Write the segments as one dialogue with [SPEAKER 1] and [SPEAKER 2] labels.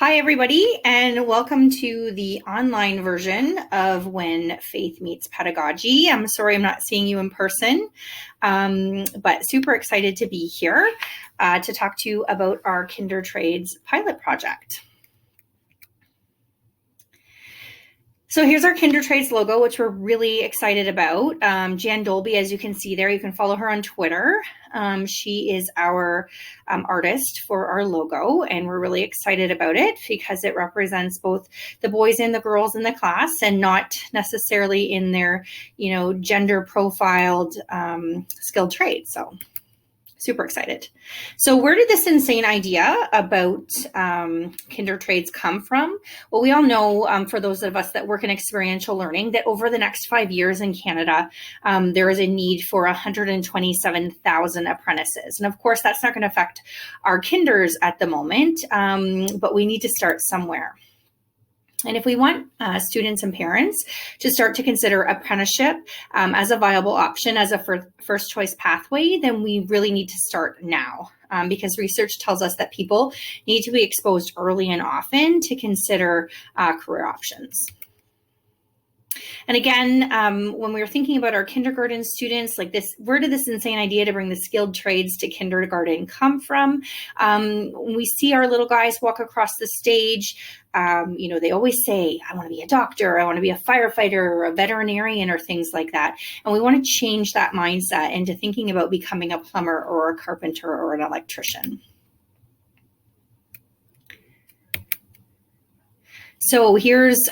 [SPEAKER 1] Hi, everybody, and welcome to the online version of When Faith Meets Pedagogy. I'm sorry I'm not seeing you in person, but super excited to be here to talk to you about our Kinder Trades pilot project. So here's our Kinder Trades logo, which we're really excited about. Jan Dolby, as you can see there, you can follow her on Twitter. She is our artist for our logo, and we're really excited about it because it represents both the boys and the girls in the class and not necessarily in their, gender profiled skilled trades. So super excited. So where did this insane idea about Kinder Trades come from? Well, we all know, for those of us that work in experiential learning, that over the next 5 years in Canada, there is a need for 127,000 apprentices. And of course, that's not going to affect our kinders at the moment, but we need to start somewhere. And if we want students and parents to start to consider apprenticeship as a viable option, as a first choice pathway, then we really need to start now because research tells us that people need to be exposed early and often to consider career options. And again, when we were thinking about our kindergarten students, like this, where did this insane idea to bring the skilled trades to kindergarten come from? When we see our little guys walk across the stage, they always say, I want to be a doctor, I want to be a firefighter or a veterinarian or things like that. And we want to change that mindset into thinking about becoming a plumber or a carpenter or an electrician. So here's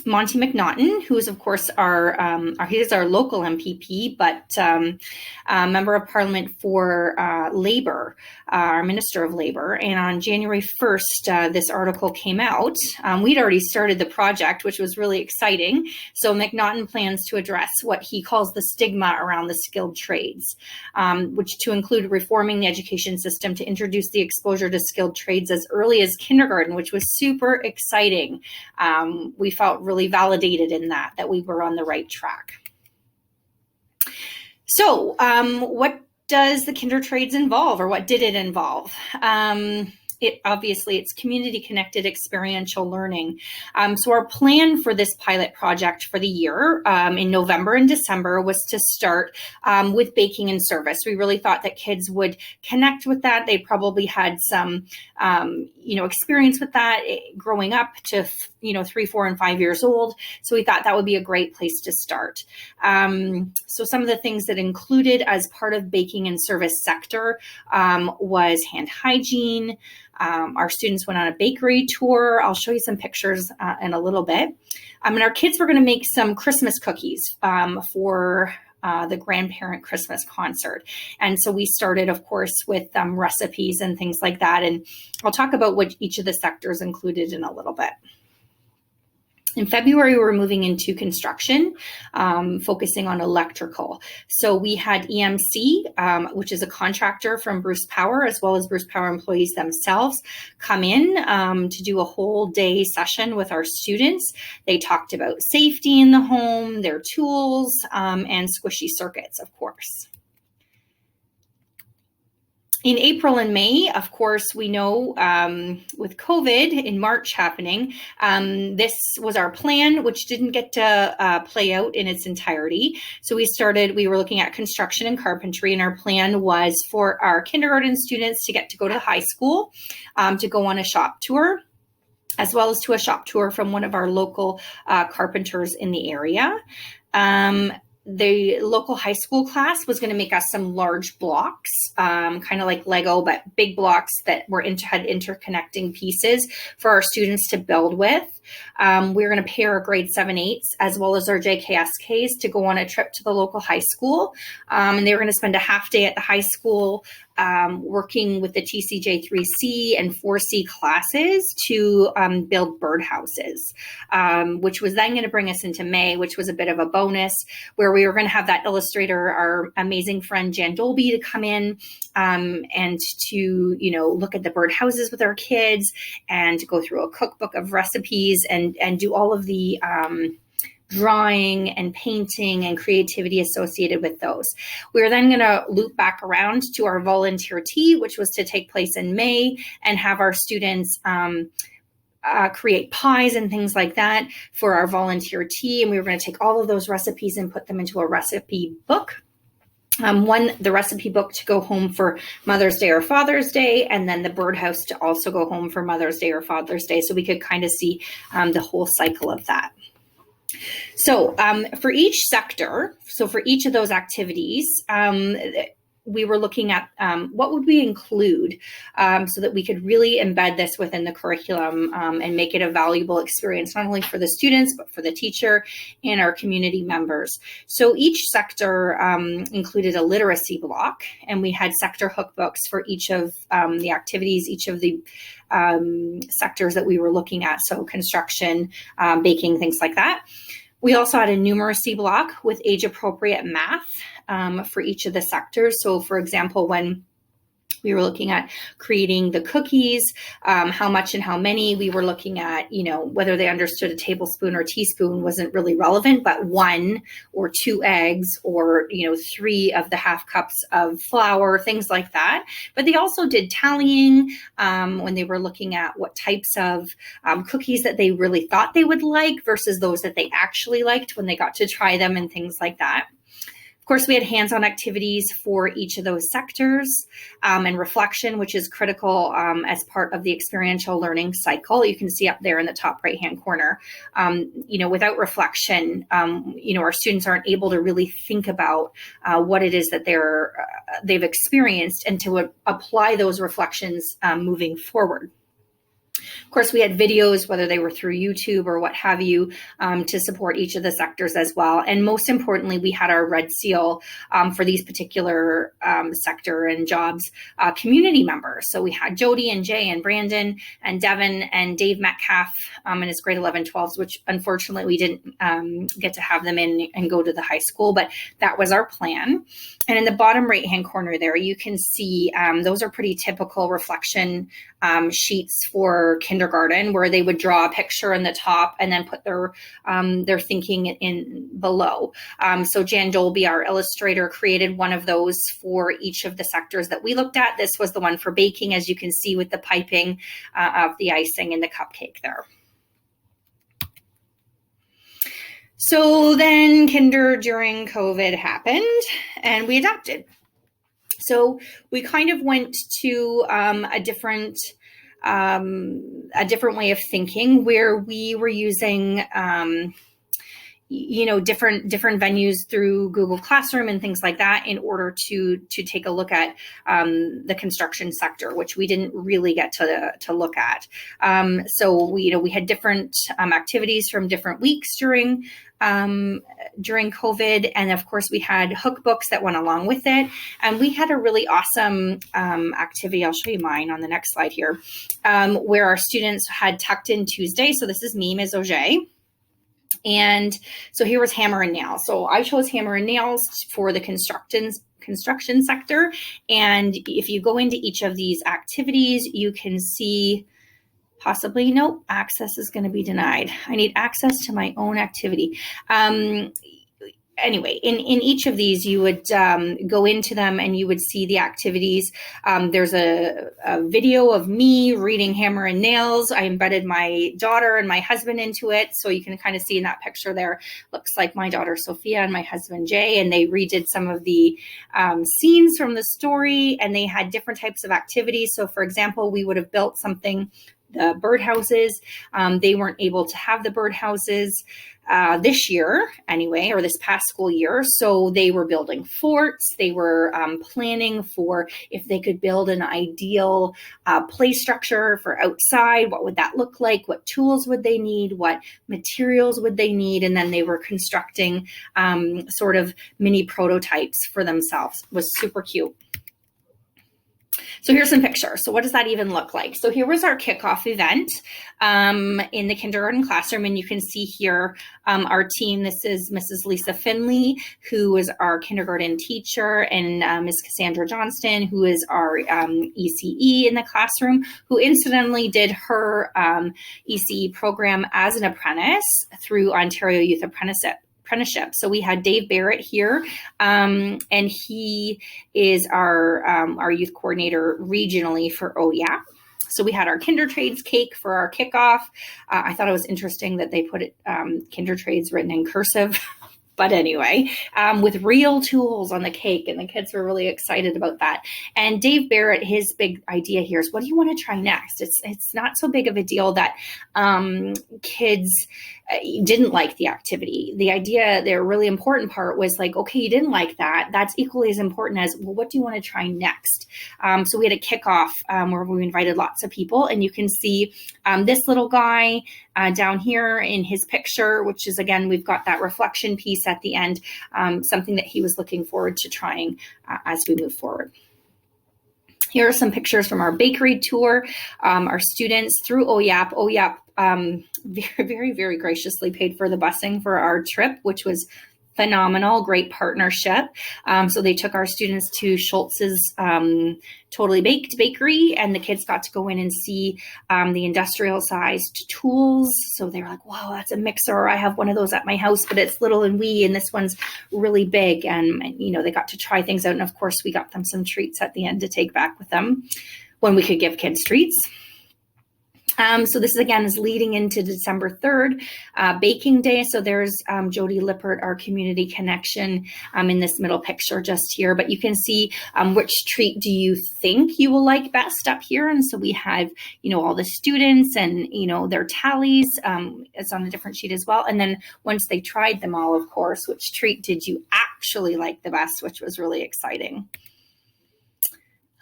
[SPEAKER 1] Monty McNaughton, who is, of course, he is our local MPP, but a member of Parliament for Labour, our Minister of Labour. And on January 1st, this article came out. We'd already started the project, which was really exciting. So McNaughton plans to address what he calls the stigma around the skilled trades, which to include reforming the education system to introduce the exposure to skilled trades as early as kindergarten, which was super exciting. We felt really validated in that we were on the right track. So what does the Kinder Trades involve, or what did it involve? It's community connected experiential learning. So our plan for this pilot project for the year in November and December was to start with baking and service. We really thought that kids would connect with that. They probably had some, experience with that growing up to, 3, 4, and 5 years old. So we thought that would be a great place to start. So some of the things that included as part of baking and service sector was hand hygiene. Our students went on a bakery tour. I'll show you some pictures in a little bit. And our kids were going to make some Christmas cookies for the Grandparent Christmas concert. And so we started, of course, with recipes and things like that. And I'll talk about what each of the sectors included in a little bit. In February, we were moving into construction, focusing on electrical. So we had EMC, which is a contractor from Bruce Power, as well as Bruce Power employees themselves, come in to do a whole day session with our students. They talked about safety in the home, their tools, and squishy circuits, of course. In April and May, of course, we know with COVID in March happening, this was our plan, which didn't get to play out in its entirety. So we were looking at construction and carpentry, and our plan was for our kindergarten students to go to high school, to go on a shop tour, as well as to a shop tour from one of our local carpenters in the area. The local high school class was going to make us some large blocks, kind of like Lego, but big blocks that had interconnecting pieces for our students to build with. We were going to pay our grade 7/8s as well as our JKSKs to go on a trip to the local high school. And they were going to spend a half day at the high school working with the TCJ3C and 4C classes to build birdhouses, which was then going to bring us into May, which was a bit of a bonus, where we were going to have that illustrator, our amazing friend Jan Dolby, to come in and to, look at the birdhouses with our kids and to go through a cookbook of recipes and do all of the drawing and painting and creativity associated with those. We're then going to loop back around to our volunteer tea, which was to take place in May, and have our students create pies and things like that for our volunteer tea. And we were going to take all of those recipes and put them into a recipe book. The recipe book to go home for Mother's Day or Father's Day, and then the birdhouse to also go home for Mother's Day or Father's Day. So we could kind of see the whole cycle of that. So for each sector, so for each of those activities, we were looking at what would we include so that we could really embed this within the curriculum and make it a valuable experience, not only for the students, but for the teacher and our community members. So each sector included a literacy block, and we had sector hookbooks for each of the activities, each of the sectors that we were looking at. So construction, baking, things like that. We also had a numeracy block with age-appropriate math for each of the sectors. So for example, when we were looking at creating the cookies, how much and how many, we were looking at, whether they understood a tablespoon or teaspoon wasn't really relevant, but 1 or 2 eggs or, 3 of the half cups of flour, things like that. But they also did tallying when they were looking at what types of cookies that they really thought they would like versus those that they actually liked when they got to try them and things like that. Of course, we had hands-on activities for each of those sectors and reflection, which is critical as part of the experiential learning cycle. You can see up there in the top right-hand corner, without reflection, our students aren't able to really think about what it is that they've experienced and to apply those reflections moving forward. Of course, we had videos, whether they were through YouTube or what have you, to support each of the sectors as well. And most importantly, we had our red seal for these particular sector and jobs community members. So we had Jody and Jay and Brandon and Devin and Dave Metcalf and his grade 11, 12s, which unfortunately we didn't get to have them in and go to the high school, but that was our plan. And in the bottom right-hand corner there, you can see those are pretty typical reflection sheets for kindergarten, where they would draw a picture in the top and then put their thinking in below. So Jan Dolby, our illustrator, created one of those for each of the sectors that we looked at. This was the one for baking, as you can see with the piping of the icing and the cupcake there. So then kinder during COVID happened and we adapted. So we kind of went to a different way of thinking, where we were using different venues through Google Classroom and things like that in order to take a look at the construction sector, which we didn't really get to look at. So we had different activities from different weeks during COVID. And of course we had hookbooks that went along with it. And we had a really awesome activity. I'll show you mine on the next slide here, where our students had tucked in Tuesday. So this is me, Ms. Auger. And so here was hammer and nail. So I chose hammer and nails for the construction sector. And if you go into each of these activities, you can see possibly, nope, access is going to be denied. I need access to my own activity. Anyway, in each of these, you would go into them and you would see the activities. There's a video of me reading Hammer and Nails. I embedded my daughter and my husband into it. So you can kind of see in that picture there, looks like my daughter Sophia and my husband Jay, and they redid some of the scenes from the story, and they had different types of activities. So for example, we would have built something, the birdhouses. They weren't able to have the birdhouses this year anyway, or this past school year. So they were building forts. They were planning for if they could build an ideal play structure for outside, what would that look like? What tools would they need? What materials would they need? And then they were constructing sort of mini prototypes for themselves. It was super cute. So here's some pictures. So what does that even look like? So here was our kickoff event in the kindergarten classroom. And you can see here our team. This is Mrs. Lisa Finley, who is our kindergarten teacher, and Ms. Cassandra Johnston, who is our ECE in the classroom, who incidentally did her ECE program as an apprentice through Ontario Youth Apprenticeship. So we had Dave Barrett here, and he is our youth coordinator regionally for OYAP. So we had our Kinder Trades cake for our kickoff. I thought it was interesting that they put it Kinder Trades written in cursive. But anyway, with real tools on the cake, and the kids were really excited about that. And Dave Barrett, his big idea here is, what do you want to try next? It's not so big of a deal that kids didn't like the activity. The idea, the really important part was like, okay, you didn't like that. That's equally as important as, well, what do you want to try next? So we had a kickoff where we invited lots of people, and you can see this little guy down here in his picture, which is, again, we've got that reflection piece at the end, something that he was looking forward to trying as we move forward. Here are some pictures from our bakery tour. Our students through OYAP. OYAP very, very, very graciously paid for the busing for our trip, which was phenomenal, great partnership. So they took our students to Schultz's Totally Baked Bakery, and the kids got to go in and see the industrial sized tools. So they were like, wow, that's a mixer. I have one of those at my house, but it's little and wee, and this one's really big. And you know, they got to try things out. And of course, we got them some treats at the end to take back with them when we could give kids treats. So this again is leading into December 3rd, Baking Day. So there's Jody Lippert, our community connection, in this middle picture just here. But you can see which treat do you think you will like best up here. And so we have, you know, all the students and, you know, their tallies. It's on a different sheet as well. And then once they tried them all, of course, which treat did you actually like the best, which was really exciting.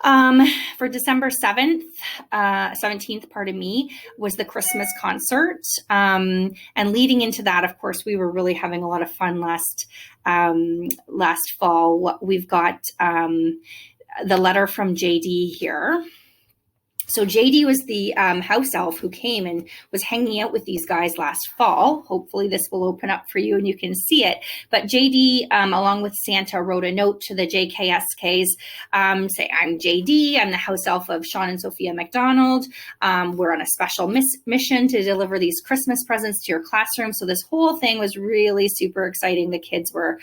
[SPEAKER 1] For December 17th, pardon me, was the Christmas concert. And leading into that, of course, we were really having a lot of fun last fall. We've got the letter from JD here. So JD was the house elf who came and was hanging out with these guys last fall. Hopefully this will open up for you and you can see it. But JD, along with Santa, wrote a note to the JKSKs, say, I'm JD, I'm the house elf of Sean and Sophia McDonald. We're on a special mission to deliver these Christmas presents to your classroom. So this whole thing was really super exciting. The kids were,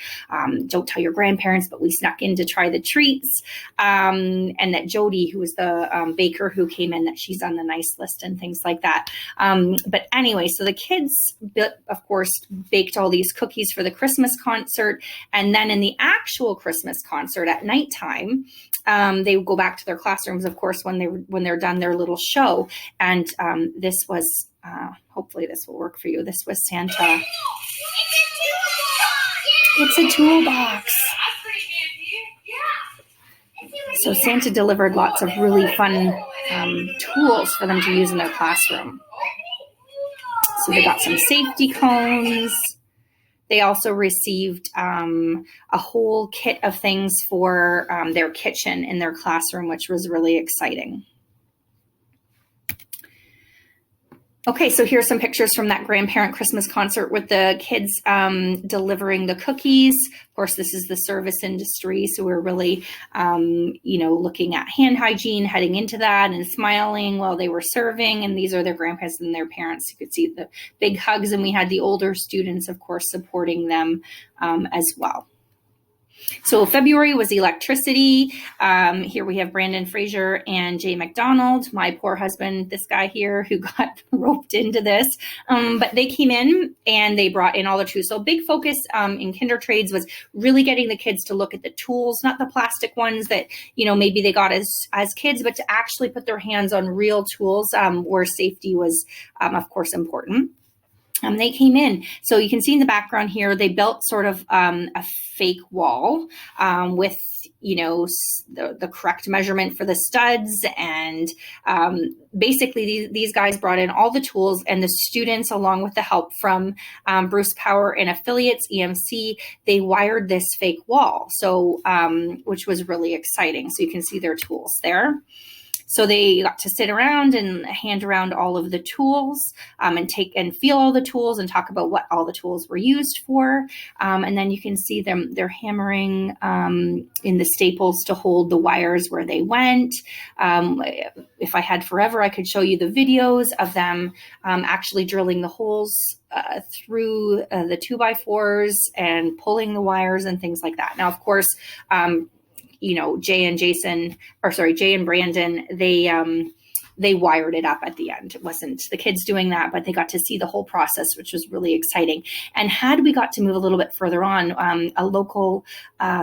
[SPEAKER 1] don't tell your grandparents, but we snuck in to try the treats. And that Jody, who was the baker who came in, that she's on the nice list and things like that. But anyway, so the kids, of course, baked all these cookies for the Christmas concert. And then in the actual Christmas concert at nighttime, they would go back to their classrooms, of course, when they're done their little show. And this was, hopefully this will work for you. This was Santa. It's a toolbox. So Santa delivered lots of really fun tools for them to use in their classroom. So they got some safety cones. They also received a whole kit of things for their kitchen in their classroom, which was really exciting. Okay, so here's some pictures from that grandparent Christmas concert with the kids delivering the cookies. Of course, this is the service industry, so we're really, looking at hand hygiene, heading into that, and smiling while they were serving. And these are their grandparents and their parents. You could see the big hugs, and we had the older students, of course, supporting them as well. So February was electricity. Here we have Brandon Fraser and Jay McDonald, my poor husband, this guy here who got roped into this. But they came in and they brought in all the tools. So big focus in Kinder Trades was really getting the kids to look at the tools, not the plastic ones that, maybe they got as kids, but to actually put their hands on real tools where safety was, of course, important. They came in. So you can see in the background here, they built sort of a fake wall with, the correct measurement for the studs. And basically these guys brought in all the tools, and the students, along with the help from Bruce Power and affiliates, EMC, they wired this fake wall. So, which was really exciting. So you can see their tools there. So they got to sit around and hand around all of the tools and take and feel all the tools and talk about what all the tools were used for. And then you can see them, they're hammering in the staples to hold the wires where they went. If I had forever, I could show you the videos of them actually drilling the holes through the 2x4s and pulling the wires and things like that. Now, of course, Jay and Brandon, they wired it up at the end. It wasn't the kids doing that, but they got to see the whole process, which was really exciting. And had we got to move a little bit further on, a local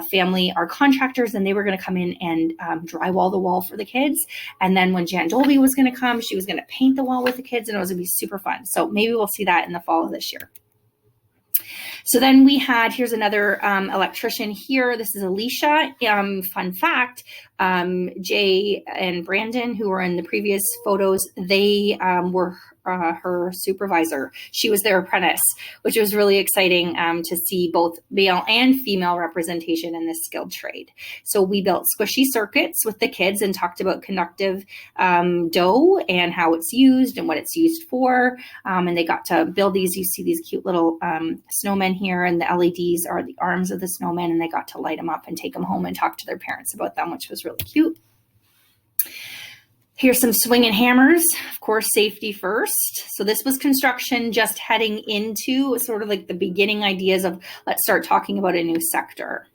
[SPEAKER 1] family, our contractors, and they were going to come in and drywall the wall for the kids. And then when Jan Dolby was going to come, she was going to paint the wall with the kids, and it was going to be super fun. So maybe we'll see that in the fall of this year. So then here's another electrician here. This is Alicia. Fun fact, Jay and Brandon, who were in the previous photos, they were her supervisor. She was their apprentice, which was really exciting to see both male and female representation in this skilled trade. So we built squishy circuits with the kids and talked about conductive dough and how it's used and what it's used for. And they got to build these. You see these cute little snowmen here, and the LEDs are the arms of the snowmen, and they got to light them up and take them home and talk to their parents about them, which was really cute. Here's some Swingin hammers, of course, safety first. So this was construction just heading into sort of like the beginning ideas of let's start talking about a new sector.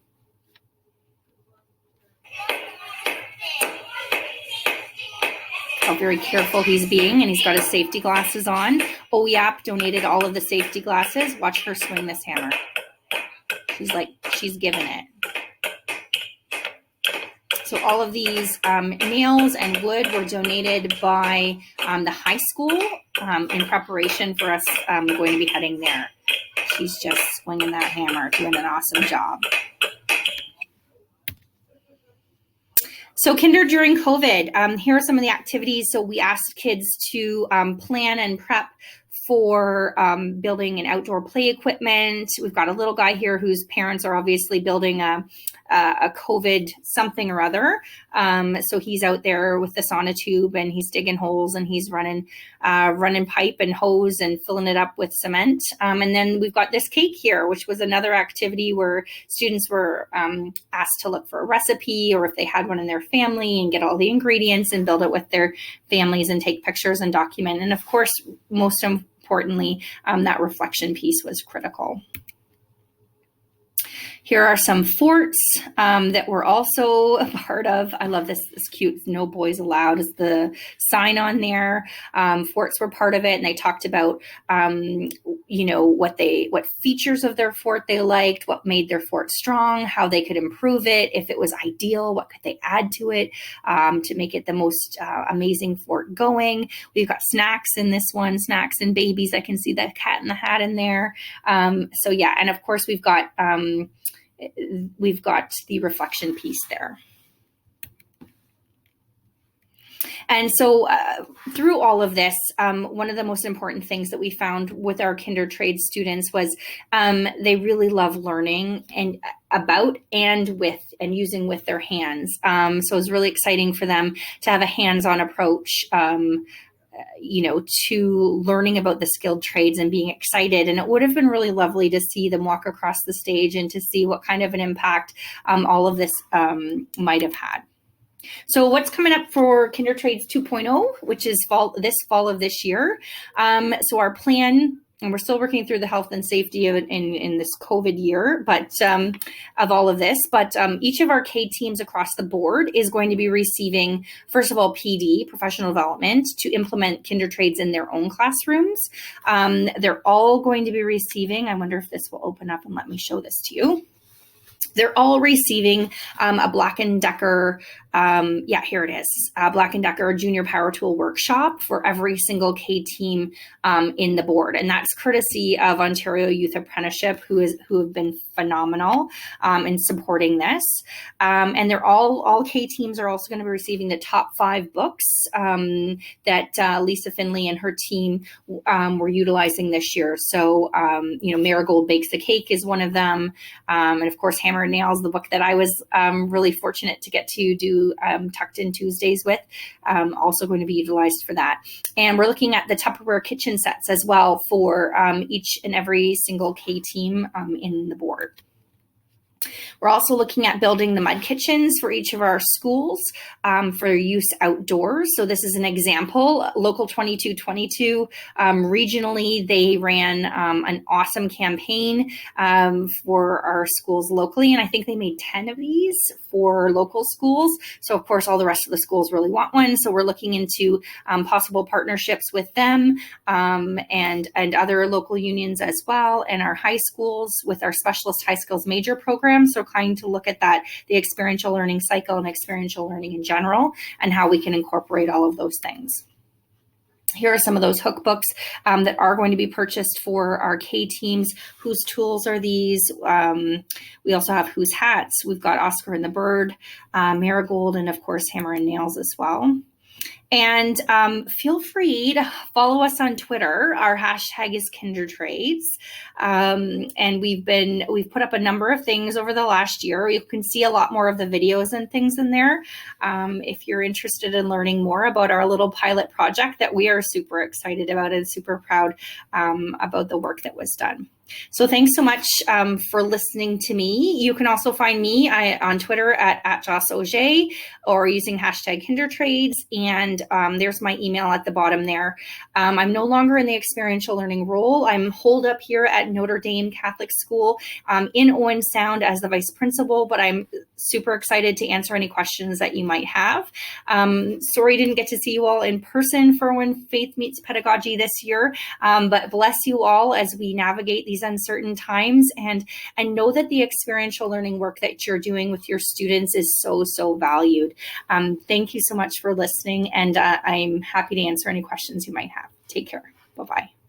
[SPEAKER 1] How very careful he's being, and he's got his safety glasses on. OEAP donated all of the safety glasses. Watch her swing this hammer. She's giving it. So all of these nails and wood were donated by the high school in preparation for us going to be heading there. She's just swinging that hammer, doing an awesome job. So kinder during COVID, here are some of the activities. So we asked kids to plan and prep for building an outdoor play equipment. We've got a little guy here whose parents are obviously building a COVID something or other. So he's out there with the sauna tube, and he's digging holes, and he's running pipe and hose and filling it up with cement. And then we've got this cake here, which was another activity where students were asked to look for a recipe, or if they had one in their family, and get all the ingredients and build it with their families and take pictures and document. And of course, most importantly, that reflection piece was critical. Here are some forts that we're also a part of. I love this cute "No Boys Allowed" is the sign on there. Forts were part of it, and they talked about what features of their fort they liked, what made their fort strong, how they could improve it, if it was ideal, what could they add to it to make it the most amazing fort going. We've got snacks in this one, snacks and babies. I can see the cat in the hat in there. So yeah, and of course we've got the reflection piece there. And so through all of this, one of the most important things that we found with our kinder trade students was they really love learning and about and with and using with their hands. So it was really exciting for them to have a hands-on approach to learning about the skilled trades and being excited. And it would have been really lovely to see them walk across the stage and to see what kind of an impact all of this might have had. So what's coming up for Kinder Trades 2.0, which is fall of this year. So our plan, and we're still working through the health and safety of in this COVID year, but of all of this. But each of our K teams across the board is going to be receiving, first of all, PD, professional development, to implement Kinder Trades in their own classrooms. They're all going to be receiving, I wonder if this will open up and let me show this to you. They're all receiving a Black & Decker, here it is, Black & Decker Junior Power Tool Workshop for every single K team in the board. And that's courtesy of Ontario Youth Apprenticeship, who have been phenomenal in supporting this. And they're all K teams are also going to be receiving the top 5 books that Lisa Finley and her team were utilizing this year. So, Marigold Bakes a Cake is one of them. And of course, Hammer and Nails, the book that I was really fortunate to get to do Tucked In Tuesdays with, also going to be utilized for that. And we're looking at the Tupperware kitchen sets as well for each and every single K team in the board. We're also looking at building the mud kitchens for each of our schools for use outdoors. So this is an example. Local 2222, regionally, they ran an awesome campaign for our schools locally. And I think they made 10 of these for local schools. So of course, all the rest of the schools really want one. So we're looking into possible partnerships with them and other local unions as well, and our high schools with our specialist high skills major program. So trying to look at that, the experiential learning cycle and experiential learning in general, and how we can incorporate all of those things. Here are some of those hook books that are going to be purchased for our K teams. Whose tools are these? We also have Whose hats. We've got Oscar and the Bird, Marigold, and of course Hammer and Nails as well. And feel free to follow us on Twitter. Our hashtag is KinderTrades. And we've put up a number of things over the last year. You can see a lot more of the videos and things in there. If you're interested in learning more about our little pilot project that we are super excited about and super proud about the work that was done. So thanks so much for listening to me. You can also find me on Twitter at Jocelyn Auger or using hashtag KinderTrades. And there's my email at the bottom there. I'm no longer in the experiential learning role. I'm holed up here at Notre Dame Catholic School in Owen Sound as the vice principal, but I'm super excited to answer any questions that you might have. Sorry didn't get to see you all in person for When Faith Meets Pedagogy this year, but bless you all as we navigate these uncertain times, and know that the experiential learning work that you're doing with your students is so valued. Thank you so much for listening, and I'm happy to answer any questions you might have. Take care. Bye-bye.